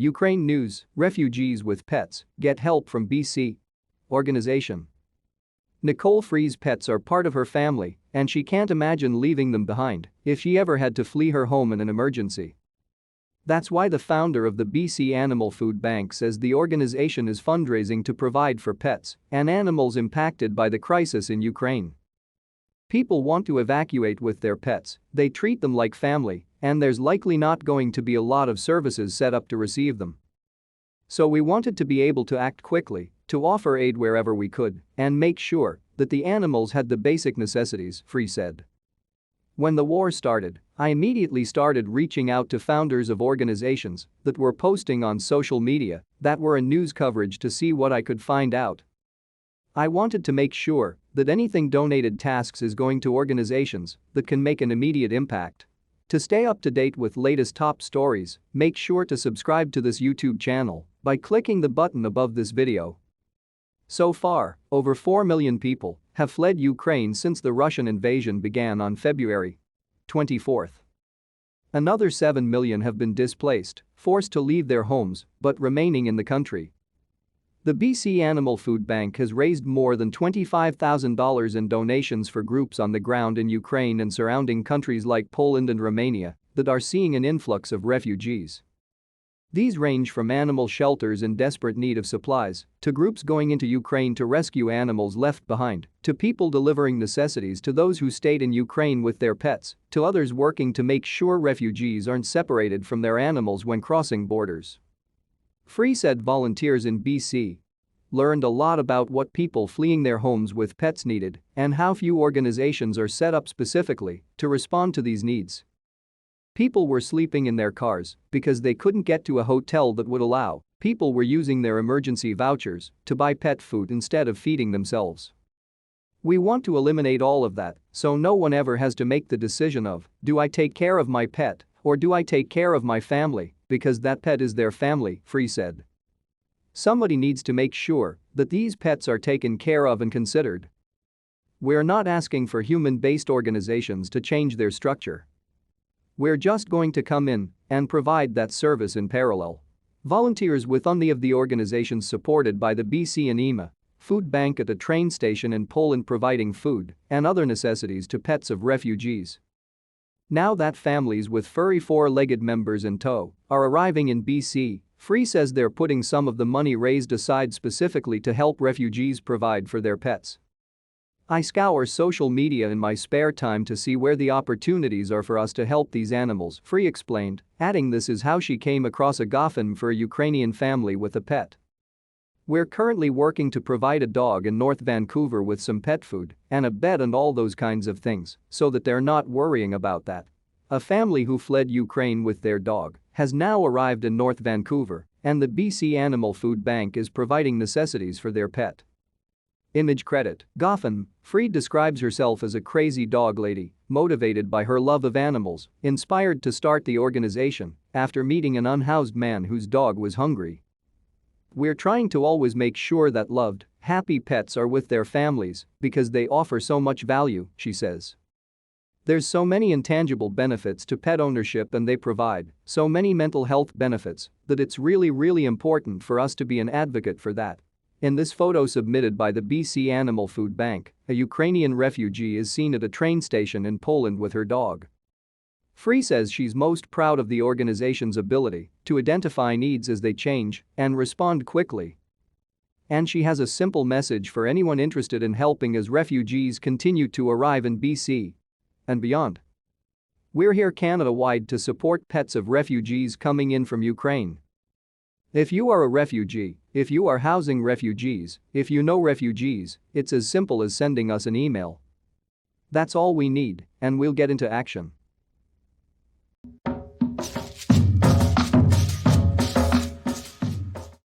Ukraine news, refugees with pets get help from BC organization. Nicole Frey's pets are part of her family, and she can't imagine leaving them behind if she ever had to flee her home in an emergency. That's why the founder of the BC Animal Food Bank says the organization is fundraising to provide for pets and animals impacted by the crisis in Ukraine. People want to evacuate with their pets, they treat them like family, and there's likely not going to be a lot of services set up to receive them. So we wanted to be able to act quickly, to offer aid wherever we could, and make sure that the animals had the basic necessities, Frey said. When the war started, I immediately started reaching out to founders of organizations that were posting on social media that were in news coverage to see what I could find out. I wanted to make sure that anything donated tasks is going to organizations that can make an immediate impact. To stay up to date with latest top stories, make sure to subscribe to this YouTube channel by clicking the button above this video. So far, over 4 million people have fled Ukraine since the Russian invasion began on February 24. Another 7 million have been displaced, forced to leave their homes but remaining in the country. The BC Animal Food Bank has raised more than $25,000 in donations for groups on the ground in Ukraine and surrounding countries like Poland and Romania that are seeing an influx of refugees. These range from animal shelters in desperate need of supplies to groups going into Ukraine to rescue animals left behind, to people delivering necessities to those who stayed in Ukraine with their pets, to others working to make sure refugees aren't separated from their animals when crossing borders. Frey said volunteers in BC learned a lot about what people fleeing their homes with pets needed and how few organizations are set up specifically to respond to these needs. People were sleeping in their cars because they couldn't get to a hotel that would allow. People were using their emergency vouchers to buy pet food instead of feeding themselves. We want to eliminate all of that so no one ever has to make the decision of, do I take care of my pet or do I take care of my family because that pet is their family, Frey said. Somebody needs to make sure that these pets are taken care of and considered. We're not asking for human-based organizations to change their structure. We're just going to come in and provide that service in parallel. Volunteers with any of the organizations supported by the BC Anima Food Bank at a train station in Poland providing food and other necessities to pets of refugees. Now that families with furry four-legged members in tow are arriving in BC, Frey says they're putting some of the money raised aside specifically to help refugees provide for their pets. I scour social media in my spare time to see where the opportunities are for us to help these animals, Frey explained, adding this is how she came across a GoFundMe for a Ukrainian family with a pet. We're currently working to provide a dog in North Vancouver with some pet food and a bed and all those kinds of things so that they're not worrying about that. A family who fled Ukraine with their dog has now arrived in North Vancouver and the BC Animal Food Bank is providing necessities for their pet. Image credit, GoFundMe. Frey describes herself as a crazy dog lady, motivated by her love of animals, inspired to start the organization after meeting an unhoused man whose dog was hungry. We're trying to always make sure that loved, happy pets are with their families because they offer so much value, she says. There's so many intangible benefits to pet ownership and they provide so many mental health benefits that it's really important for us to be an advocate for that. In this photo submitted by the BC Animal Food Bank, a Ukrainian refugee is seen at a train station in Poland with her dog. Frey says she's most proud of the organization's ability to identify needs as they change and respond quickly. And she has a simple message for anyone interested in helping as refugees continue to arrive in BC and beyond. We're here Canada-wide to support pets of refugees coming in from Ukraine. If you are a refugee, if you are housing refugees, if you know refugees, it's as simple as sending us an email. That's all we need, and we'll get into action.